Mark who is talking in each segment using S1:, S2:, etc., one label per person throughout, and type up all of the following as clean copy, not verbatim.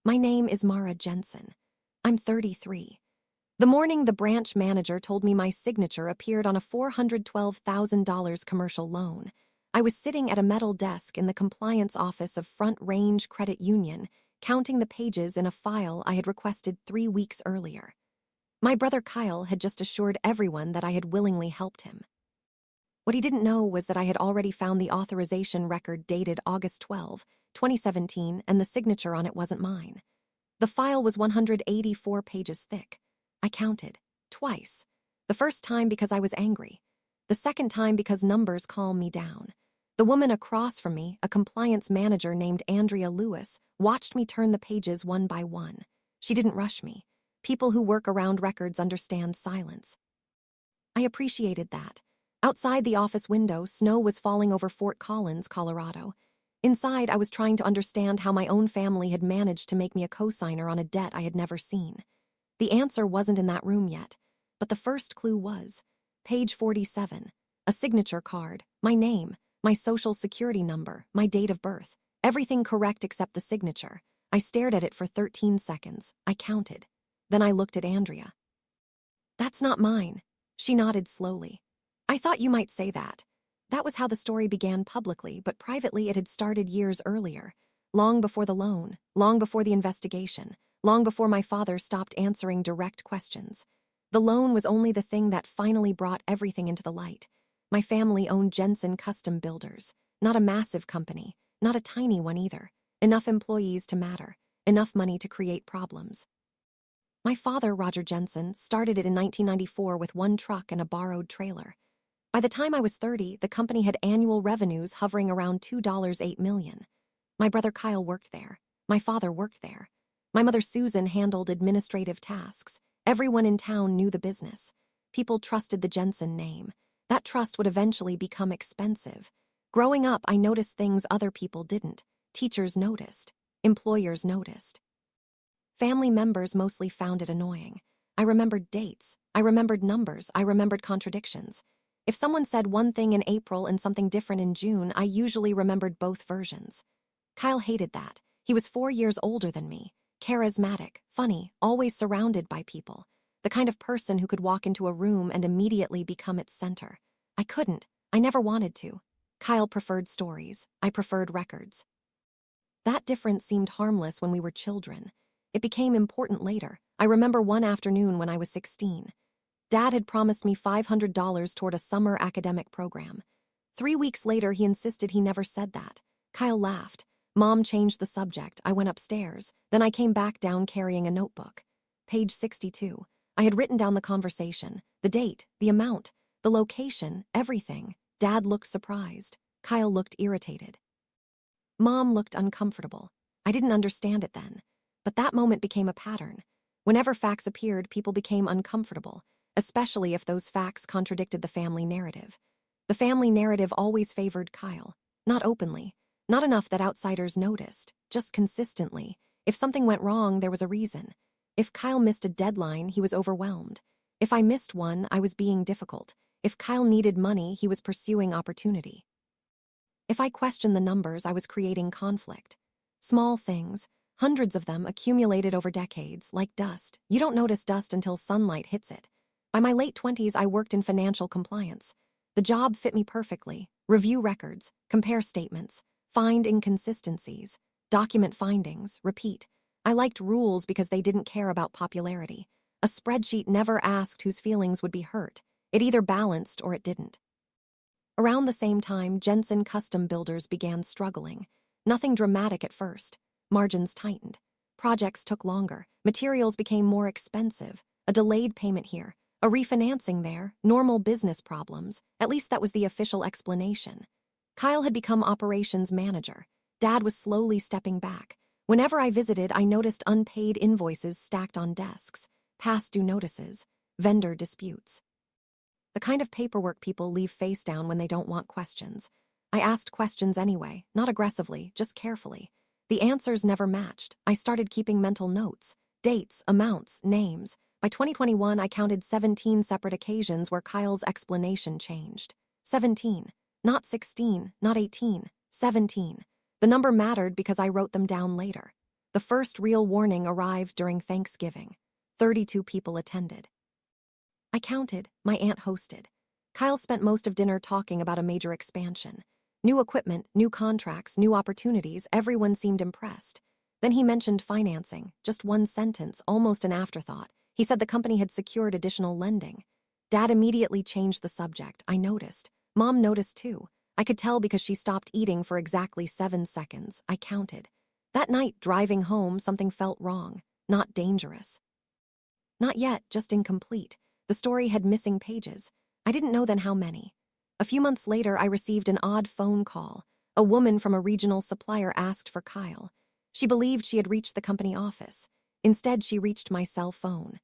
S1: My name is Mara Jensen. I'm 33. The morning the branch manager told me my signature appeared on a $412,000 commercial loan, I was sitting at a metal desk in the compliance office of Front Range Credit Union, counting the pages in a file I had requested 3 weeks earlier. My brother Kyle had just assured everyone that I had willingly helped him. What he didn't know was that I had already found the authorization record dated August 12, 2017, and the signature on it wasn't mine. The file was 184 pages thick. I counted. Twice. The first time because I was angry. The second time because numbers calmed me down. The woman across from me, a compliance manager named Andrea Lewis, watched me turn the pages one by one. She didn't rush me. People who work around records understand silence. I appreciated that. Outside the office window, snow was falling over Fort Collins, Colorado. Inside, I was trying to understand how my own family had managed to make me a co-signer on a debt I had never seen. The answer wasn't in that room yet, but the first clue was. Page 47, a signature card, my name, my social security number, my date of birth, everything correct except the signature. I stared at it for 13 seconds. I counted. Then I looked at Andrea. That's not mine. She nodded slowly. I thought you might say that. That was how the story began publicly, but privately it had started years earlier. Long before the loan, long before the investigation, long before my father stopped answering direct questions. The loan was only the thing that finally brought everything into the light. My family owned Jensen Custom Builders. Not a massive company, not a tiny one either. Enough employees to matter, enough money to create problems. My father, Roger Jensen, started it in 1994 with one truck and a borrowed trailer. By the time I was 30, the company had annual revenues hovering around $2.8 million. My brother Kyle worked there. My father worked there. My mother Susan handled administrative tasks. Everyone in town knew the business. People trusted the Jensen name. That trust would eventually become expensive. Growing up, I noticed things other people didn't. Teachers noticed. Employers noticed. Family members mostly found it annoying. I remembered dates. I remembered numbers. I remembered contradictions. If someone said one thing in April and something different in June, I usually remembered both versions. Kyle hated that. He was 4 years older than me. Charismatic, funny, always surrounded by people. The kind of person who could walk into a room and immediately become its center. I couldn't. I never wanted to. Kyle preferred stories. I preferred records. That difference seemed harmless when we were children. It became important later. I remember one afternoon when I was 16. Dad had promised me $500 toward a summer academic program. 3 weeks later, he insisted he never said that. Kyle laughed. Mom changed the subject. I went upstairs. Then I came back down carrying a notebook. Page 62. I had written down the conversation, the date, the amount, the location, everything. Dad looked surprised. Kyle looked irritated. Mom looked uncomfortable. I didn't understand it then. But that moment became a pattern. Whenever facts appeared, people became uncomfortable, especially if those facts contradicted the family narrative. The family narrative always favored Kyle. Not openly. Not enough that outsiders noticed. Just consistently. If something went wrong, there was a reason. If Kyle missed a deadline, he was overwhelmed. If I missed one, I was being difficult. If Kyle needed money, he was pursuing opportunity. If I questioned the numbers, I was creating conflict. Small things, hundreds of them accumulated over decades, like dust. You don't notice dust until sunlight hits it. By my late 20s, I worked in financial compliance. The job fit me perfectly. Review records, compare statements, find inconsistencies, document findings, repeat. I liked rules because they didn't care about popularity. A spreadsheet never asked whose feelings would be hurt. It either balanced or it didn't. Around the same time, Jensen Custom Builders began struggling. Nothing dramatic at first. Margins tightened. Projects took longer. Materials became more expensive. A delayed payment here. A refinancing there. Normal business problems. At least that was the official explanation. Kyle had become operations manager. Dad was slowly stepping back. Whenever I visited, I noticed unpaid invoices stacked on desks, past due notices, vendor disputes. The kind of paperwork people leave face down when they don't want questions. I asked questions anyway, not aggressively, just carefully. The answers never matched. I started keeping mental notes, dates, amounts, names. By 2021, I counted 17 separate occasions where Kyle's explanation changed. 17. Not 16, not 18. 17. The number mattered because I wrote them down later. The first real warning arrived during Thanksgiving. 32 people attended. I counted, my aunt hosted. Kyle spent most of dinner talking about a major expansion. New equipment, new contracts, new opportunities, everyone seemed impressed. Then he mentioned financing, just one sentence, almost an afterthought. He said the company had secured additional lending. Dad immediately changed the subject, I noticed. Mom noticed too. I could tell because she stopped eating for exactly 7 seconds. I counted. That night, driving home, something felt wrong. Not dangerous. Not yet, just incomplete. The story had missing pages. I didn't know then how many. A few months later, I received an odd phone call. A woman from a regional supplier asked for Kyle. She believed she had reached the company office. Instead, she reached my cell phone.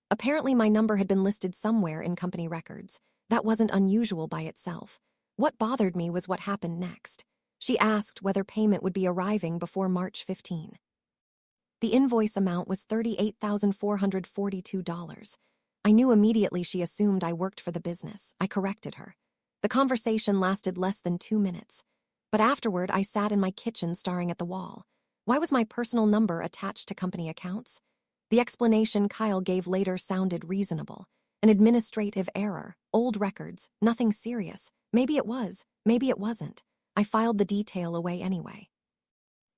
S1: Apparently, my number had been listed somewhere in company records. That wasn't unusual by itself. What bothered me was what happened next. She asked whether payment would be arriving before March 15. The invoice amount was $38,442. I knew immediately she assumed I worked for the business. I corrected her. The conversation lasted less than 2 minutes. But afterward, I sat in my kitchen staring at the wall. Why was my personal number attached to company accounts? The explanation Kyle gave later sounded reasonable. An administrative error, old records, nothing serious. Maybe it was, maybe it wasn't. I filed the detail away anyway.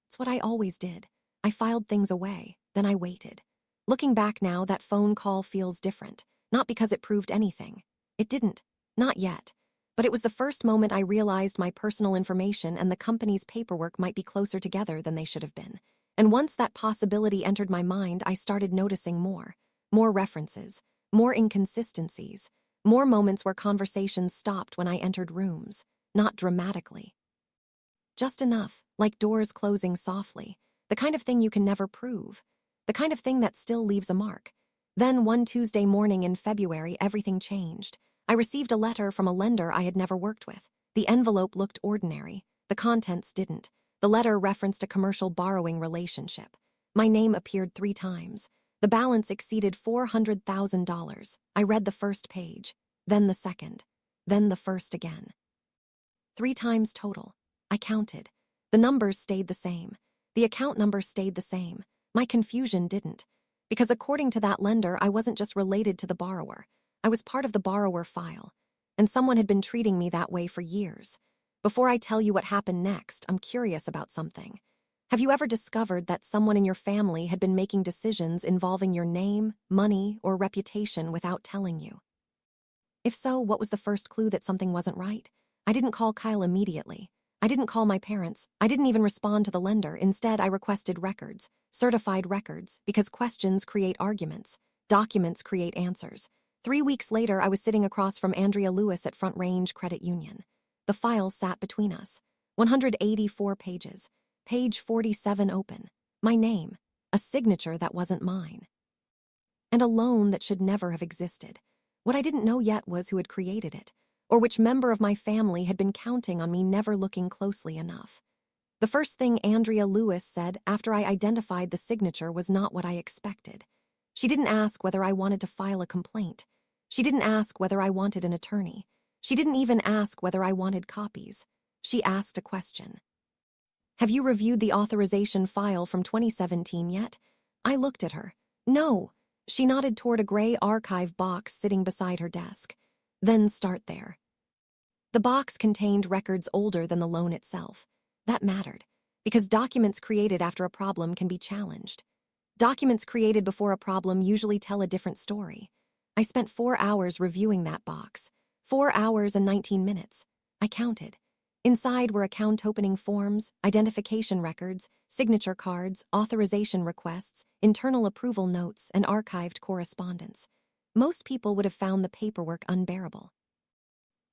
S1: It's what I always did. I filed things away, then I waited. Looking back now, that phone call feels different. Not because it proved anything. It didn't. Not yet. But it was the first moment I realized my personal information and the company's paperwork might be closer together than they should have been. And once that possibility entered my mind, I started noticing more. More references. More inconsistencies. More moments where conversations stopped when I entered rooms. Not dramatically. Just enough, like doors closing softly. The kind of thing you can never prove. The kind of thing that still leaves a mark. Then one Tuesday morning in February, everything changed. I received a letter from a lender I had never worked with. The envelope looked ordinary. The contents didn't. The letter referenced a commercial borrowing relationship. My name appeared 3 times. The balance exceeded $400,000. I read the first page, then the second, then the first again. 3 times total. I counted. The numbers stayed the same. The account number stayed the same. My confusion didn't. Because according to that lender, I wasn't just related to the borrower. I was part of the borrower file. And someone had been treating me that way for years. Before I tell you what happened next, I'm curious about something. Have you ever discovered that someone in your family had been making decisions involving your name, money, or reputation without telling you? If so, what was the first clue that something wasn't right? I didn't call Kyle immediately. I didn't call my parents. I didn't even respond to the lender. Instead, I requested records, certified records, because questions create arguments. Documents create answers. 3 weeks later, I was sitting across from Andrea Lewis at Front Range Credit Union. The file sat between us. 184 pages. Page 47 open. My name. A signature that wasn't mine. And a loan that should never have existed. What I didn't know yet was who had created it, or which member of my family had been counting on me never looking closely enough. The first thing Andrea Lewis said after I identified the signature was not what I expected. She didn't ask whether I wanted to file a complaint. She didn't ask whether I wanted an attorney. She didn't even ask whether I wanted copies. She asked a question. Have you reviewed the authorization file from 2017 yet? I looked at her. No. She nodded toward a gray archive box sitting beside her desk. Then start there. The box contained records older than the loan itself. That mattered, because documents created after a problem can be challenged. Documents created before a problem usually tell a different story. I spent 4 hours reviewing that box. 4 hours and 19 minutes. I counted. Inside were account opening forms, identification records, signature cards, authorization requests, internal approval notes, and archived correspondence. Most people would have found the paperwork unbearable.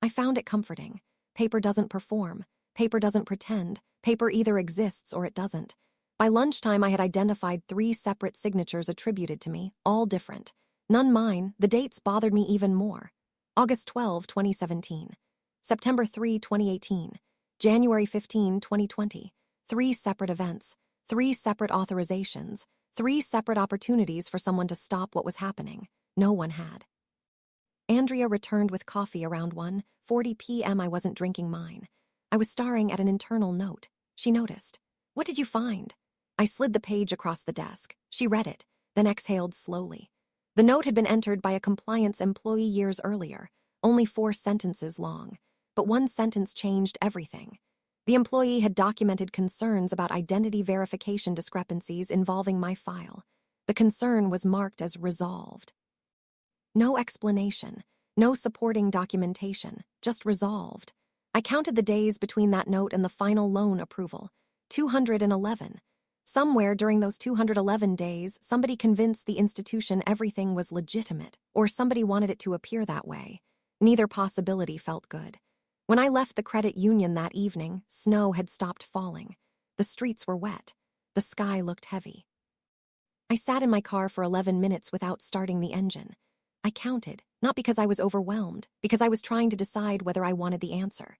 S1: I found it comforting. Paper doesn't perform. Paper doesn't pretend. Paper either exists or it doesn't. By lunchtime, I had identified 3 separate signatures attributed to me, all different. None mine. The dates bothered me even more. August 12, 2017. September 3, 2018. January 15, 2020. 3 separate events. 3 separate authorizations. 3 separate opportunities for someone to stop what was happening. No one had. Andrea returned with coffee around 1:40 p.m. I wasn't drinking mine. I was staring at an internal note. She noticed. What did you find? I slid the page across the desk. She read it, then exhaled slowly. The note had been entered by a compliance employee years earlier, only 4 sentences long. But one sentence changed everything. The employee had documented concerns about identity verification discrepancies involving my file. The concern was marked as resolved. No explanation, no supporting documentation, just resolved. I counted the days between that note and the final loan approval. 211. Somewhere during those 211 days, somebody convinced the institution everything was legitimate, or somebody wanted it to appear that way. Neither possibility felt good. When I left the credit union that evening, snow had stopped falling. The streets were wet. The sky looked heavy. I sat in my car for 11 minutes without starting the engine. I counted, not because I was overwhelmed, because I was trying to decide whether I wanted the answer.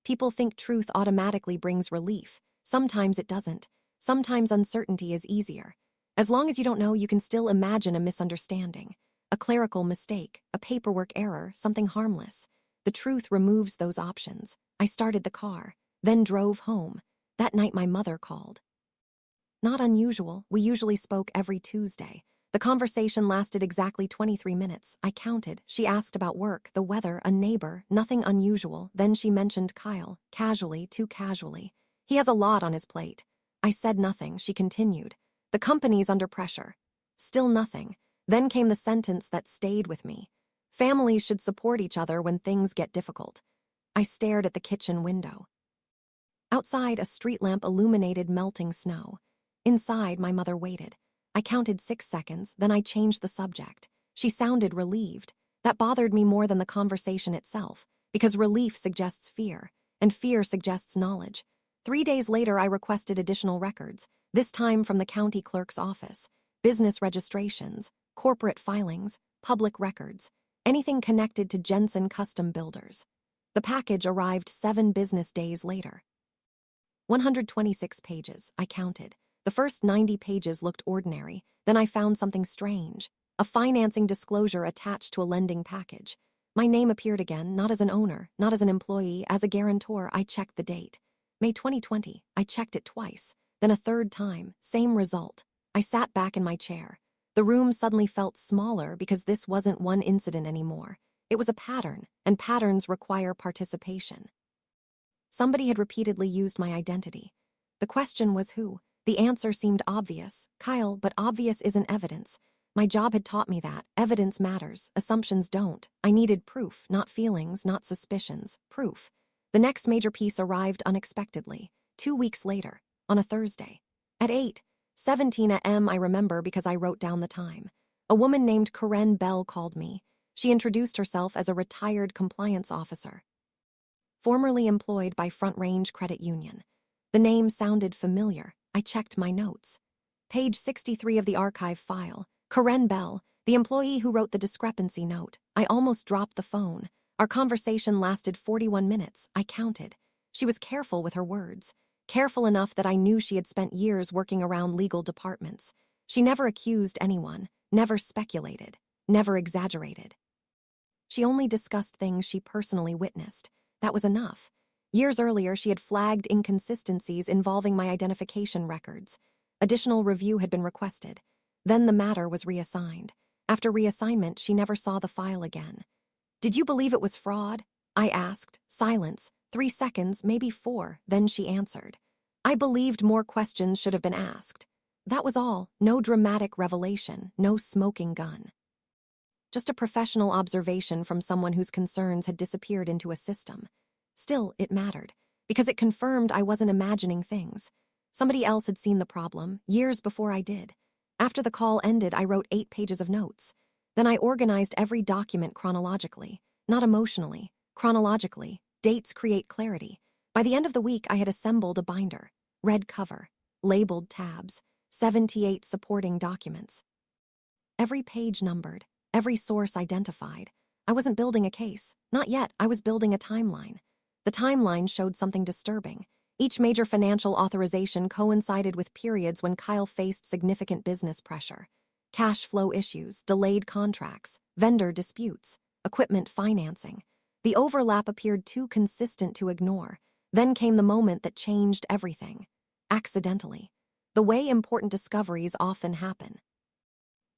S1: People think truth automatically brings relief. Sometimes it doesn't. Sometimes uncertainty is easier. As long as you don't know, you can still imagine a misunderstanding, a clerical mistake, a paperwork error, something harmless. The truth removes those options. I started the car, then drove home. That night my mother called. Not unusual, we usually spoke every Tuesday. The conversation lasted exactly 23 minutes. I counted. She asked about work, the weather, a neighbor, nothing unusual. Then she mentioned Kyle, casually, too casually. He has a lot on his plate. I said nothing. She continued. The company's under pressure. Still nothing. Then came the sentence that stayed with me. Families should support each other when things get difficult. I stared at the kitchen window. Outside, a street lamp illuminated melting snow. Inside, my mother waited. I counted 6 seconds, then I changed the subject. She sounded relieved. That bothered me more than the conversation itself, because relief suggests fear, and fear suggests knowledge. 3 days later, I requested additional records, this time from the county clerk's office. Business registrations, corporate filings, public records, anything connected to Jensen Custom Builders. The package arrived 7 business days later. 126 pages, I counted. The first 90 pages looked ordinary. Then I found something strange. A financing disclosure attached to a lending package. My name appeared again, not as an owner, not as an employee, as a guarantor. I checked the date. May 2020. I checked it twice. Then a third time. Same result. I sat back in my chair. The room suddenly felt smaller because this wasn't one incident anymore. It was a pattern, and patterns require participation. Somebody had repeatedly used my identity. The question was who? The answer seemed obvious. Kyle, but obvious isn't evidence. My job had taught me that. Evidence matters. Assumptions don't. I needed proof, not feelings, not suspicions. Proof. The next major piece arrived unexpectedly. 2 weeks later, on a Thursday. At 8:17 a.m. I remember because I wrote down the time. A woman named Karen Bell called me. She introduced herself as a retired compliance officer, formerly employed by Front Range Credit Union. The name sounded familiar. I checked my notes. Page 63 of the archive file. Karen Bell, the employee who wrote the discrepancy note. I almost dropped the phone. Our conversation lasted 41 minutes. I counted. She was careful with her words. Careful enough that I knew she had spent years working around legal departments. She never accused anyone, never speculated, never exaggerated. She only discussed things she personally witnessed. That was enough. Years earlier, she had flagged inconsistencies involving my identification records. Additional review had been requested. Then the matter was reassigned. After reassignment, she never saw the file again. Did you believe it was fraud? I asked. Silence. 3 seconds, maybe 4. Then she answered. I believed more questions should have been asked. That was all. No dramatic revelation. No smoking gun. Just a professional observation from someone whose concerns had disappeared into a system. Still, it mattered, because it confirmed I wasn't imagining things. Somebody else had seen the problem, years before I did. After the call ended, I wrote 8 pages of notes. Then I organized every document chronologically, not emotionally, chronologically. Dates create clarity. By the end of the week, I had assembled a binder, red cover, labeled tabs, 78 supporting documents. Every page numbered, every source identified. I wasn't building a case. Not yet. I was building a timeline. The timeline showed something disturbing. Each major financial authorization coincided with periods when Kyle faced significant business pressure. Cash flow issues, delayed contracts, vendor disputes, equipment financing. The overlap appeared too consistent to ignore. Then came the moment that changed everything. Accidentally. the way important discoveries often happen.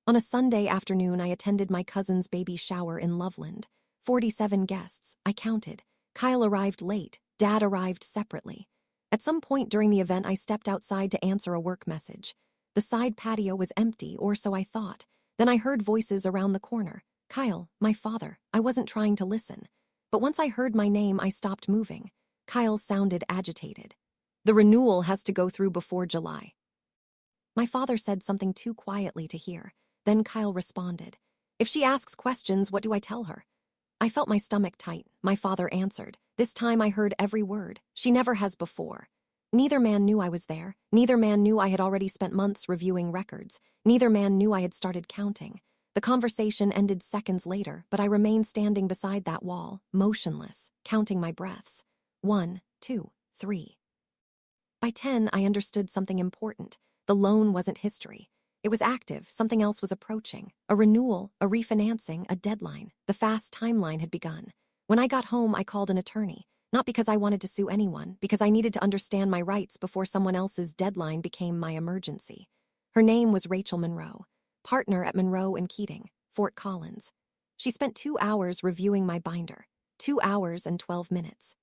S1: On a Sunday afternoon, I attended my cousin's baby shower in Loveland. 47 guests, I counted. Kyle arrived late, Dad arrived separately. At some point during the event, I stepped outside to answer a work message. The side patio was empty, or so I thought. Then I heard voices around the corner. Kyle, my father. I wasn't trying to listen. But once I heard my name, I stopped moving. Kyle sounded agitated. The renewal has to go through before July. My father said something too quietly to hear. Then Kyle responded. If she asks questions, what do I tell her? I felt my stomach tight. My father answered. This time I heard every word. She never has before. Neither man knew I was there. Neither man knew I had already spent months reviewing records. Neither man knew I had started counting. The conversation ended seconds later, but I remained standing beside that wall, motionless, counting my breaths. 1, 2, 3. By 10, I understood something important. The loan wasn't history. It was active, something else was approaching. A renewal, a refinancing, a deadline. The fast timeline had begun. When I got home, I called an attorney. Not because I wanted to sue anyone, because I needed to understand my rights before someone else's deadline became my emergency. Her name was Rachel Monroe, partner at Monroe and Keating, Fort Collins. She spent 2 hours reviewing my binder. 2 hours and 12 minutes.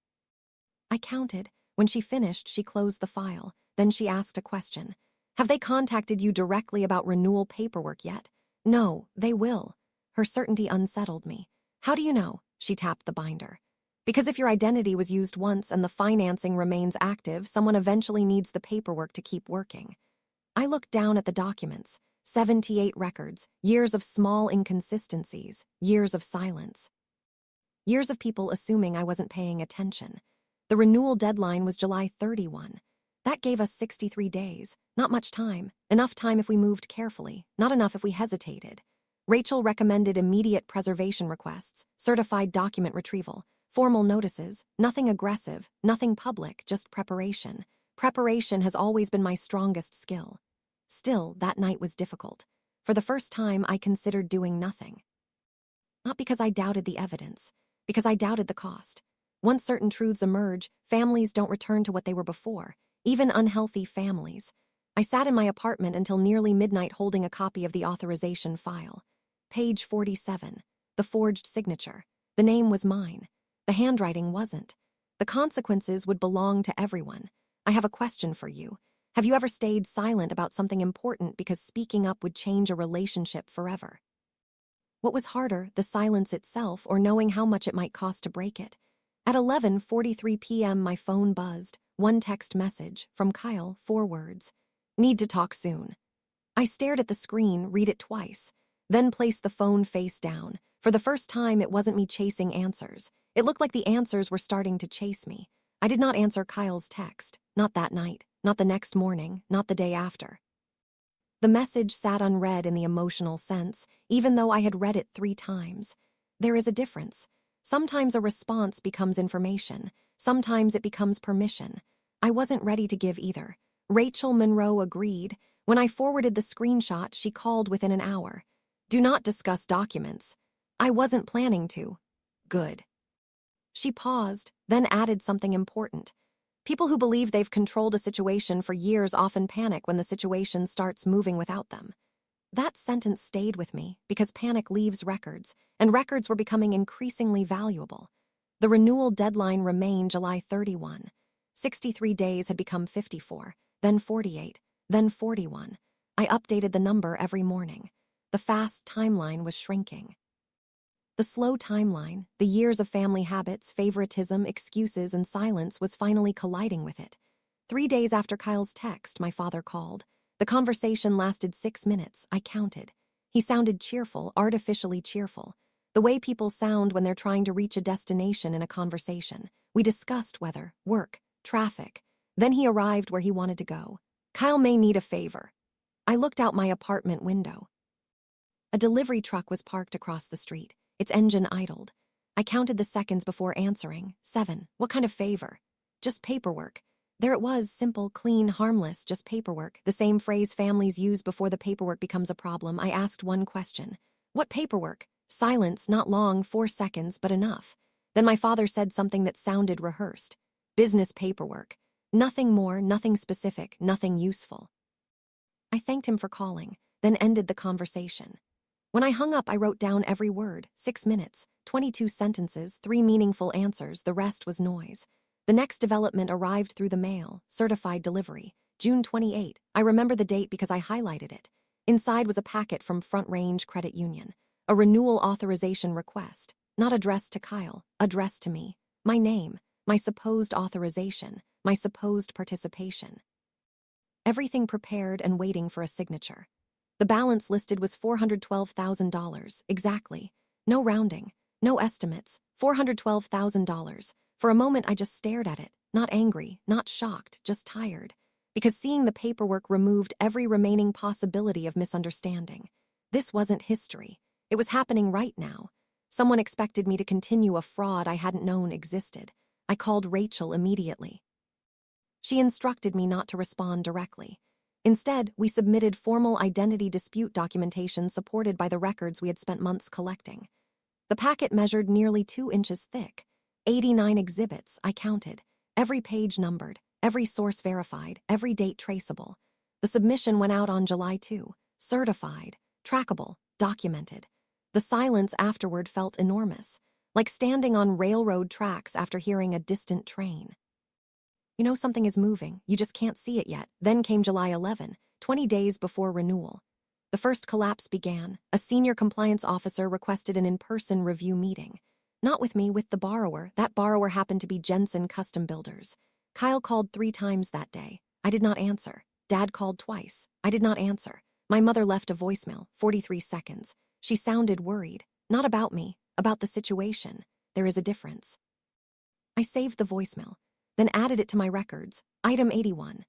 S1: I counted. When she finished, she closed the file. Then she asked a question. Have they contacted you directly about renewal paperwork yet? No, they will. Her certainty unsettled me. How do you know? She tapped the binder. Because if your identity was used once and the financing remains active, someone eventually needs the paperwork to keep working. I looked down at the documents. 78 records, years of small inconsistencies, years of silence. Years of people assuming I wasn't paying attention. The renewal deadline was July 31. That gave us 63 days. Not much time. Enough time if we moved carefully, not enough if we hesitated. Rachel recommended immediate preservation requests, certified document retrieval, formal notices, nothing aggressive, nothing public, just preparation. Preparation has always been my strongest skill. Still, that night was difficult. For the first time, I considered doing nothing. Not because I doubted the evidence, because I doubted the cost. Once certain truths emerge, families don't return to what they were before, even unhealthy families. I sat in my apartment until nearly midnight holding a copy of the authorization file. Page 47. The forged signature. The name was mine. The handwriting wasn't. The consequences would belong to everyone. I have a question for you. Have you ever stayed silent about something important because speaking up would change a relationship forever? What was harder, the silence itself or knowing how much it might cost to break it? At 11:43 p.m., my phone buzzed. One text message, from Kyle, 4 words. Need to talk soon. I stared at the screen, read it twice, then placed the phone face down. For the first time, it wasn't me chasing answers. It looked like the answers were starting to chase me. I did not answer Kyle's text. Not that night, not the next morning, not the day after. The message sat unread in the emotional sense, even though I had read it 3 times. There is a difference. Sometimes a response becomes information. Sometimes it becomes permission. I wasn't ready to give either. Rachel Monroe agreed. When I forwarded the screenshot, she called within an hour. Do not discuss documents. I wasn't planning to. Good. She paused, then added something important. People who believe they've controlled a situation for years often panic when the situation starts moving without them. That sentence stayed with me because panic leaves records, and records were becoming increasingly valuable. The renewal deadline remained July 31. 63 days had become 54, then 48, then 41. I updated the number every morning. The fast timeline was shrinking. The slow timeline, the years of family habits, favoritism, excuses, and silence was finally colliding with it. 3 days after Kyle's text, my father called. The conversation lasted 6 minutes, I counted. He sounded cheerful, artificially cheerful. The way people sound when they're trying to reach a destination in a conversation. We discussed weather, work, traffic. Then he arrived where he wanted to go. Kyle may need a favor. I looked out my apartment window. A delivery truck was parked across the street. Its engine idled. I counted the seconds before answering. 7. What kind of favor? Just paperwork. There it was, simple, clean, harmless, just paperwork. The same phrase families use before the paperwork becomes a problem. I asked one question. What paperwork? Silence, not long, 4 seconds, but enough. Then my father said something that sounded rehearsed. Business paperwork. Nothing more, nothing specific, nothing useful. I thanked him for calling, then ended the conversation. When I hung up, I wrote down every word, 6 minutes, 22 sentences, 3 meaningful answers, the rest was noise. The next development arrived through the mail, certified delivery, June 28. I remember the date because I highlighted it. Inside was a packet from Front Range Credit Union, a renewal authorization request, not addressed to Kyle, addressed to me. My name, my supposed authorization, my supposed participation. Everything prepared and waiting for a signature. The balance listed was $412,000, exactly. No rounding, no estimates, $412,000. For a moment I just stared at it, not angry, not shocked, just tired. Because seeing the paperwork removed every remaining possibility of misunderstanding. This wasn't history. It was happening right now. Someone expected me to continue a fraud I hadn't known existed. I called Rachel immediately. She instructed me not to respond directly. Instead, we submitted formal identity dispute documentation supported by the records we had spent months collecting. The packet measured nearly 2 inches thick. 89 exhibits, I counted. Every page numbered, every source verified, every date traceable. The submission went out on July 2, certified, trackable, documented. The silence afterward felt enormous, like standing on railroad tracks after hearing a distant train. You know something is moving, you just can't see it yet. Then came July 11, 20 days before renewal. The first collapse began. A senior compliance officer requested an in-person review meeting. Not with me, with the borrower. That borrower happened to be Jensen Custom Builders. Kyle called 3 times that day. I did not answer. Dad called twice. I did not answer. My mother left a voicemail, 43 seconds. She sounded worried. Not about me, about the situation. There is a difference. I saved the voicemail, then added it to my records. Item 81.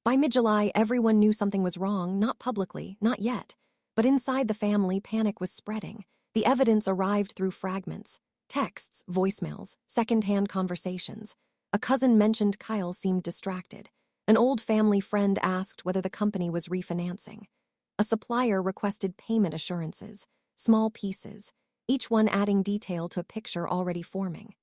S1: By mid-July, everyone knew something was wrong, not publicly, not yet. But inside the family, panic was spreading. The evidence arrived through fragments, texts, voicemails, second-hand conversations. A cousin mentioned Kyle seemed distracted. An old family friend asked whether the company was refinancing. A supplier requested payment assurances, small pieces, each one adding detail to a picture already forming.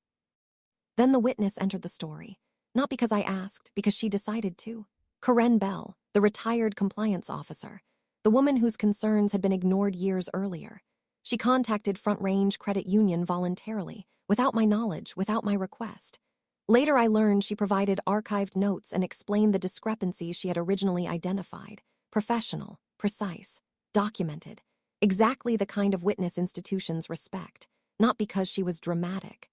S1: Then the witness entered the story. Not because I asked, because she decided to. Karen Bell, the retired compliance officer, the woman whose concerns had been ignored years earlier. She contacted Front Range Credit Union voluntarily, without my knowledge, without my request. Later I learned she provided archived notes and explained the discrepancies she had originally identified. Professional, precise, documented. Exactly the kind of witness institutions respect, not because she was dramatic.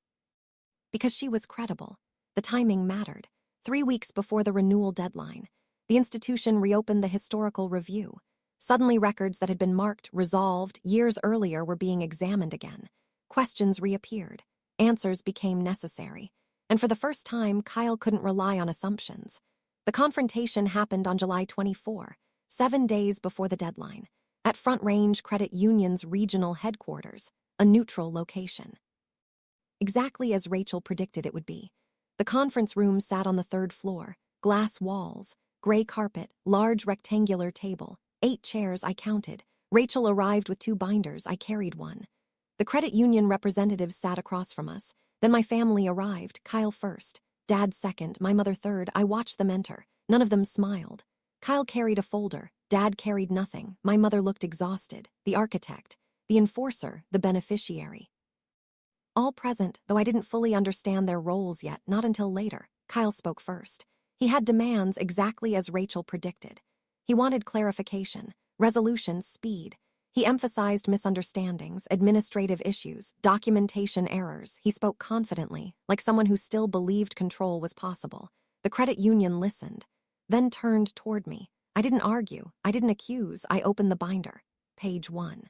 S1: Because she was credible. The timing mattered. 3 weeks before the renewal deadline, the institution reopened the historical review. Suddenly, records that had been marked resolved years earlier were being examined again. Questions reappeared. Answers became necessary. And for the first time, Kyle couldn't rely on assumptions. The confrontation happened on July 24, 7 days before the deadline, at Front Range Credit Union's regional headquarters, a neutral location. Exactly as Rachel predicted it would be. The conference room sat on the 3rd floor, glass walls, gray carpet, large rectangular table, 8 chairs I counted. Rachel arrived with 2 binders, I carried one. The credit union representatives sat across from us. Then my family arrived, Kyle first, Dad second, my mother third. I watched them enter. None of them smiled. Kyle carried a folder, Dad carried nothing. My mother looked exhausted, the architect, the enforcer, the beneficiary. All present, though I didn't fully understand their roles yet, not until later. Kyle spoke first. He had demands exactly as Rachel predicted. He wanted clarification, resolution, speed. He emphasized misunderstandings, administrative issues, documentation errors. He spoke confidently, like someone who still believed control was possible. The credit union listened, then turned toward me. I didn't argue. I didn't accuse. I opened the binder. Page 1.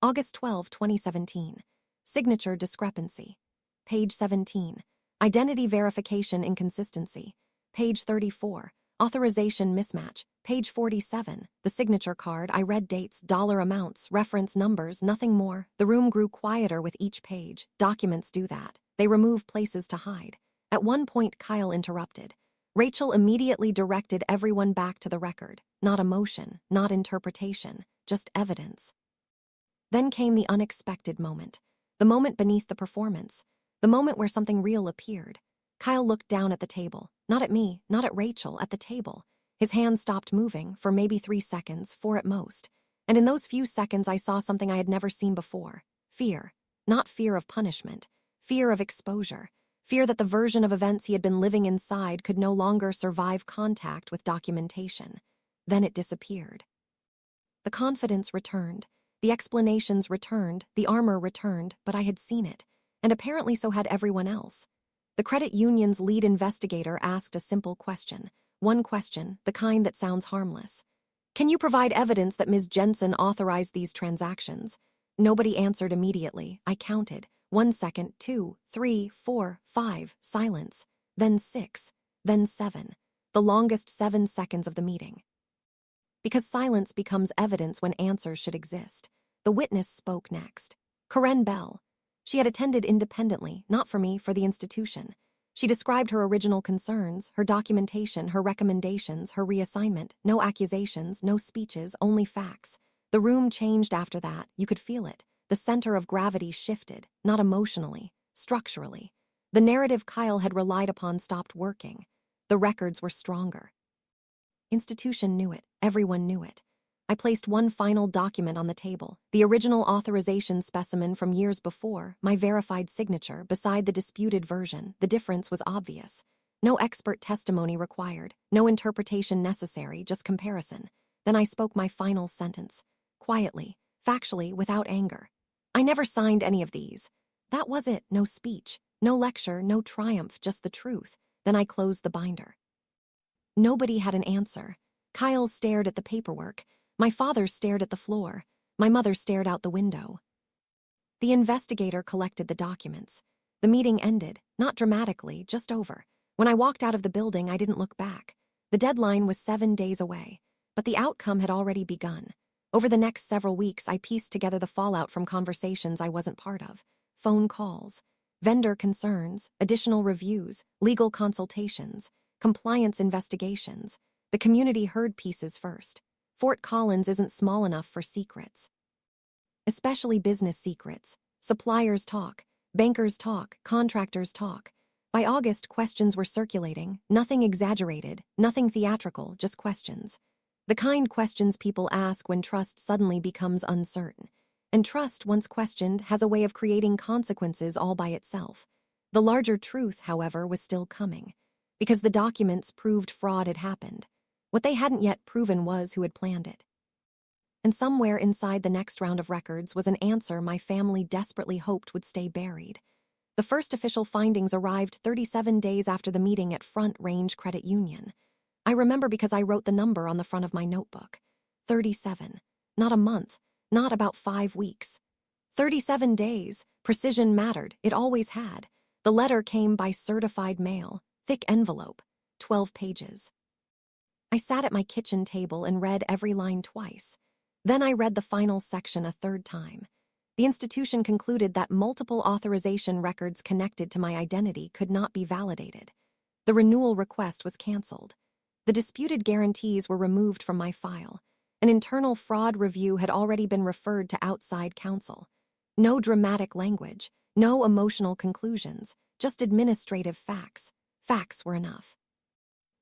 S1: August 12, 2017. Signature discrepancy. Page 17. Identity verification inconsistency. Page 34. Authorization mismatch. Page 47. The signature card. I read dates, dollar amounts, reference numbers, nothing more. The room grew quieter with each page. Documents do that. They remove places to hide. At one point, Kyle interrupted. Rachel immediately directed everyone back to the record. Not emotion, not interpretation, just evidence. Then came the unexpected moment. The moment beneath the performance. The moment where something real appeared. Kyle looked down at the table. Not at me, not at Rachel, at the table. His hand stopped moving for maybe 3 seconds, 4 at most. And in those few seconds, I saw something I had never seen before. Fear. Not fear of punishment. Fear of exposure. Fear that the version of events he had been living inside could no longer survive contact with documentation. Then it disappeared. The confidence returned. The explanations returned. The armor returned, but I had seen it. And apparently so had everyone else. The credit union's lead investigator asked a simple question. One question, the kind that sounds harmless. Can you provide evidence that Ms. Jensen authorized these transactions? Nobody answered immediately. I counted. 1 second, 2, 3, 4, 5, silence. Then 6, then 7. The longest 7 seconds of the meeting. Because silence becomes evidence when answers should exist. The witness spoke next. Karen Bell. She had attended independently, not for me, for the institution. She described her original concerns, her documentation, her recommendations, her reassignment. No accusations, no speeches, only facts. The room changed after that. You could feel it. The center of gravity shifted, not emotionally, structurally. The narrative Kyle had relied upon stopped working. The records were stronger. Institution knew it. Everyone knew it. I placed one final document on the table, the original authorization specimen from years before, my verified signature, beside the disputed version. The difference was obvious. No expert testimony required, no interpretation necessary, just comparison. Then I spoke my final sentence. Quietly, factually, without anger. I never signed any of these. That was it, no speech, no lecture, no triumph, just the truth. Then I closed the binder. Nobody had an answer. Kyle stared at the paperwork. My father stared at the floor. My mother stared out the window. The investigator collected the documents. The meeting ended, not dramatically, just over. When I walked out of the building, I didn't look back. The deadline was 7 days away, but the outcome had already begun. Over the next several weeks, I pieced together the fallout from conversations I wasn't part of. Phone calls, vendor concerns, additional reviews, legal consultations, compliance investigations. The community heard pieces first. Fort Collins isn't small enough for secrets. Especially business secrets. Suppliers talk, bankers talk, contractors talk. By August, questions were circulating, nothing exaggerated, nothing theatrical, just questions. The kind questions people ask when trust suddenly becomes uncertain. And trust, once questioned, has a way of creating consequences all by itself. The larger truth, however, was still coming. Because the documents proved fraud had happened. What they hadn't yet proven was who had planned it. And somewhere inside the next round of records was an answer my family desperately hoped would stay buried. The first official findings arrived 37 days after the meeting at Front Range Credit Union. I remember because I wrote the number on the front of my notebook. 37. Not a month, not about 5 weeks. 37 days. Precision mattered, it always had. The letter came by certified mail, thick envelope, 12 pages. I sat at my kitchen table and read every line twice. Then I read the final section a third time. The institution concluded that multiple authorization records connected to my identity could not be validated. The renewal request was canceled. The disputed guarantees were removed from my file. An internal fraud review had already been referred to outside counsel. No dramatic language, no emotional conclusions, just administrative facts. Facts were enough.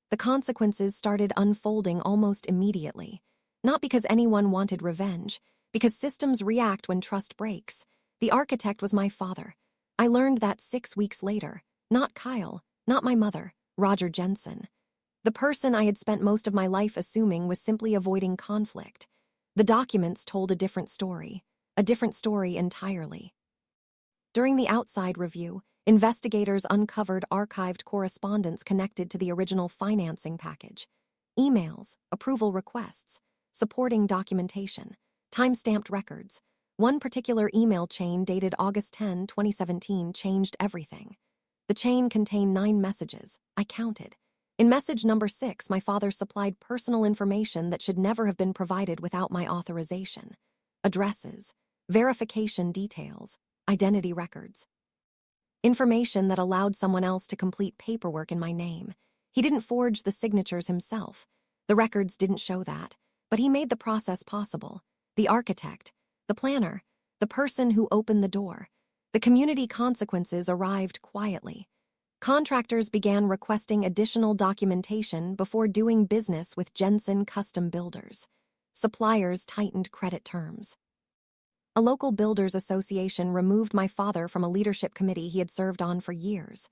S1: The consequences started unfolding almost immediately. Not because anyone wanted revenge, because systems react when trust breaks. The architect was my father. I learned that 6 weeks later. Not Kyle, not my mother, Roger Jensen. The person I had spent most of my life assuming was simply avoiding conflict. The documents told a different story entirely. During the outside review, investigators uncovered archived correspondence connected to the original financing package. Emails, approval requests, supporting documentation, time-stamped records. One particular email chain dated August 10, 2017 changed everything. The chain contained 9 messages. I counted. In message number 6, my father supplied personal information that should never have been provided without my authorization. Addresses, verification details, identity records. Information that allowed someone else to complete paperwork in my name. He didn't forge the signatures himself. The records didn't show that, but he made the process possible. The architect, the planner, the person who opened the door. The community consequences arrived quietly. Contractors began requesting additional documentation before doing business with Jensen Custom Builders. Suppliers tightened credit terms. A local builders association removed my father from a leadership committee he had served on for years.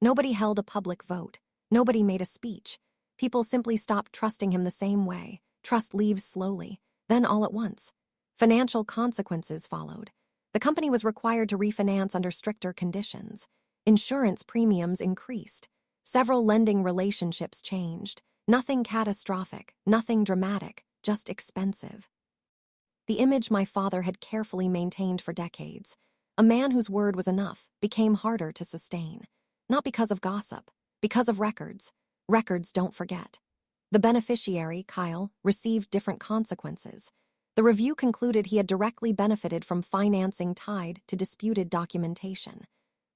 S1: Nobody held a public vote. Nobody made a speech. People simply stopped trusting him the same way. Trust leaves slowly, then all at once. Financial consequences followed. The company was required to refinance under stricter conditions. Insurance premiums increased. Several lending relationships changed. Nothing catastrophic, nothing dramatic, just expensive. The image my father had carefully maintained for decades, a man whose word was enough, became harder to sustain. Not because of gossip, because of records. Records don't forget. The beneficiary, Kyle, received different consequences. The review concluded he had directly benefited from financing tied to disputed documentation.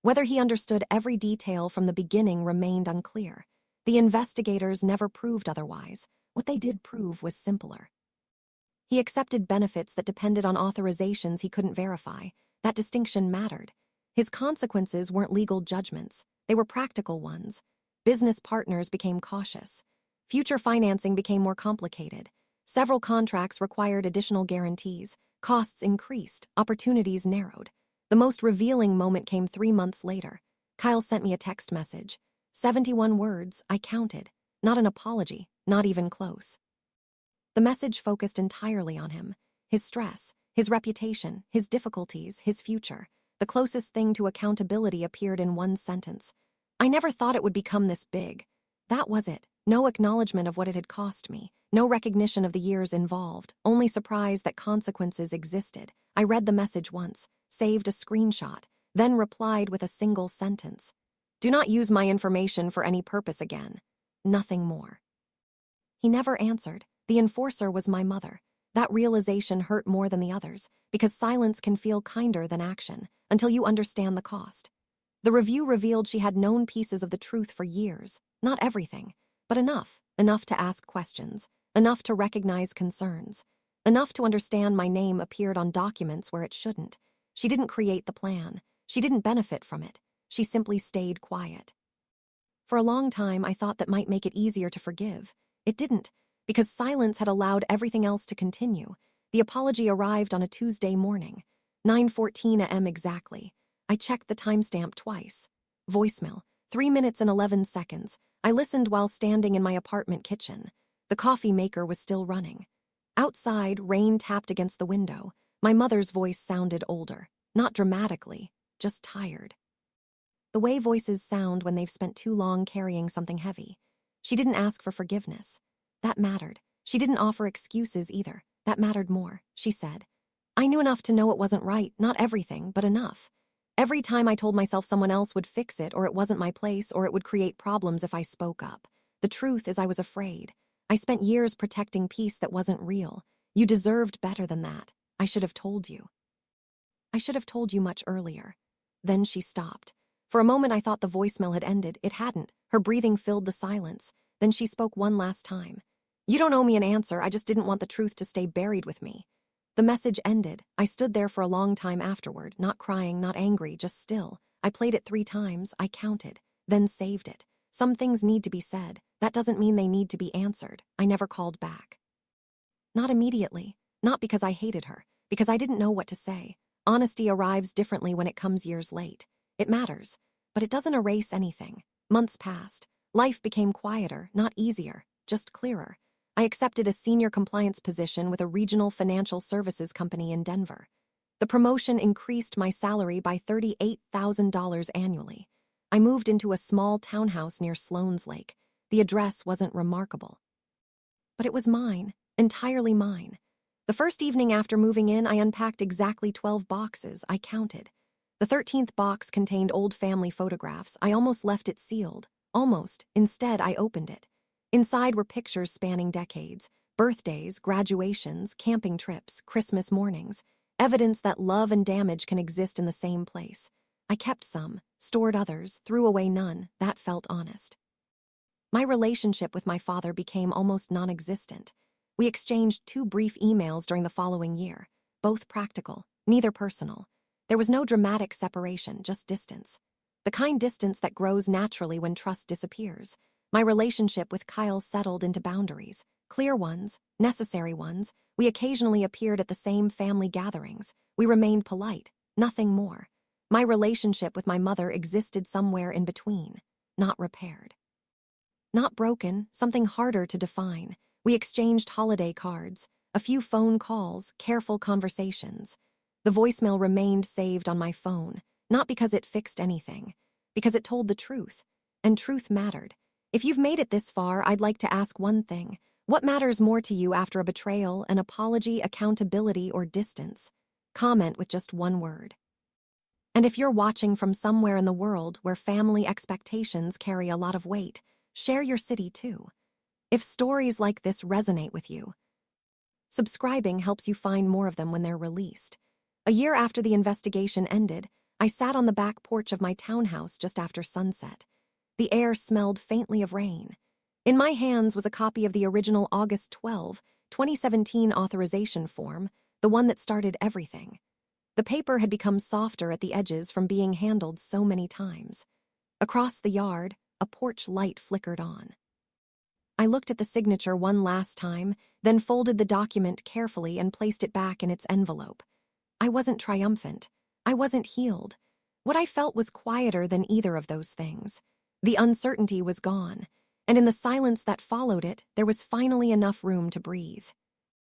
S1: Whether he understood every detail from the beginning remained unclear. The investigators never proved otherwise. What they did prove was simpler. He accepted benefits that depended on authorizations he couldn't verify. That distinction mattered. His consequences weren't legal judgments. They were practical ones. Business partners became cautious. Future financing became more complicated. Several contracts required additional guarantees. Costs increased. Opportunities narrowed. The most revealing moment came 3 months later. Kyle sent me a text message. 71 words, I counted. Not an apology, not even close. The message focused entirely on him, his stress, his reputation, his difficulties, his future. The closest thing to accountability appeared in one sentence. I never thought it would become this big. That was it. No acknowledgement of what it had cost me. No recognition of the years involved. Only surprise that consequences existed. I read the message once, saved a screenshot, then replied with a single sentence. Do not use my information for any purpose again. Nothing more. He never answered. The enforcer was my mother. That realization hurt more than the others, because silence can feel kinder than action, until you understand the cost. The review revealed she had known pieces of the truth for years. Not everything, but enough. Enough to ask questions. Enough to recognize concerns. Enough to understand my name appeared on documents where it shouldn't. She didn't create the plan. She didn't benefit from it. She simply stayed quiet. For a long time, I thought that might make it easier to forgive. It didn't. Because silence had allowed everything else to continue. The apology arrived on a Tuesday morning, 9:14 a.m. exactly. I checked the timestamp twice. Voicemail, 3 minutes and 11 seconds. I listened while standing in my apartment kitchen. The coffee maker was still running. Outside, rain tapped against the window. My mother's voice sounded older, not dramatically, just tired. The way voices sound when they've spent too long carrying something heavy. She didn't ask for forgiveness. That mattered. She didn't offer excuses either. That mattered more, she said. I knew enough to know it wasn't right, not everything, but enough. Every time I told myself someone else would fix it, or it wasn't my place, or it would create problems if I spoke up. The truth is I was afraid. I spent years protecting peace that wasn't real. You deserved better than that. I should have told you. I should have told you much earlier. Then she stopped. For a moment I thought the voicemail had ended. It hadn't. Her breathing filled the silence. Then she spoke one last time. You don't owe me an answer, I just didn't want the truth to stay buried with me. The message ended. I stood there for a long time afterward, not crying, not angry, just still. I played it 3 times, I counted, then saved it. Some things need to be said. That doesn't mean they need to be answered. I never called back. Not immediately. Not because I hated her, because I didn't know what to say. Honesty arrives differently when it comes years late. It matters, but it doesn't erase anything. Months passed. Life became quieter, not easier, just clearer. I accepted a senior compliance position with a regional financial services company in Denver. The promotion increased my salary by $38,000 annually. I moved into a small townhouse near Sloan's Lake. The address wasn't remarkable. But it was mine, entirely mine. The first evening after moving in, I unpacked exactly 12 boxes, I counted. The 13th box contained old family photographs. I almost left it sealed. Almost. Instead, I opened it. Inside were pictures spanning decades, birthdays, graduations, camping trips, Christmas mornings, evidence that love and damage can exist in the same place. I kept some, stored others, threw away none. That felt honest. My relationship with my father became almost non-existent. We exchanged 2 brief emails during the following year, both practical, neither personal. There was no dramatic separation, just distance. The kind distance that grows naturally when trust disappears. My relationship with Kyle settled into boundaries, clear ones, necessary ones. We occasionally appeared at the same family gatherings. We remained polite, nothing more. My relationship with my mother existed somewhere in between, not repaired. Not broken, something harder to define. We exchanged holiday cards, a few phone calls, careful conversations. The voicemail remained saved on my phone, not because it fixed anything, because it told the truth, and truth mattered. If you've made it this far, I'd like to ask one thing. What matters more to you after a betrayal, an apology, accountability, or distance? Comment with just one word. And if you're watching from somewhere in the world where family expectations carry a lot of weight, share your city too. If stories like this resonate with you, subscribing helps you find more of them when they're released. A year after the investigation ended, I sat on the back porch of my townhouse just after sunset. The air smelled faintly of rain. In my hands was a copy of the original August 2017 authorization form, the one that started everything. The paper had become softer at the edges from being handled so many times. Across the yard, a porch light flickered on. I looked at the signature one last time, then folded the document carefully and placed it back in its envelope. I wasn't triumphant. I wasn't healed. What I felt was quieter than either of those things. The uncertainty was gone, and in the silence that followed it, there was finally enough room to breathe.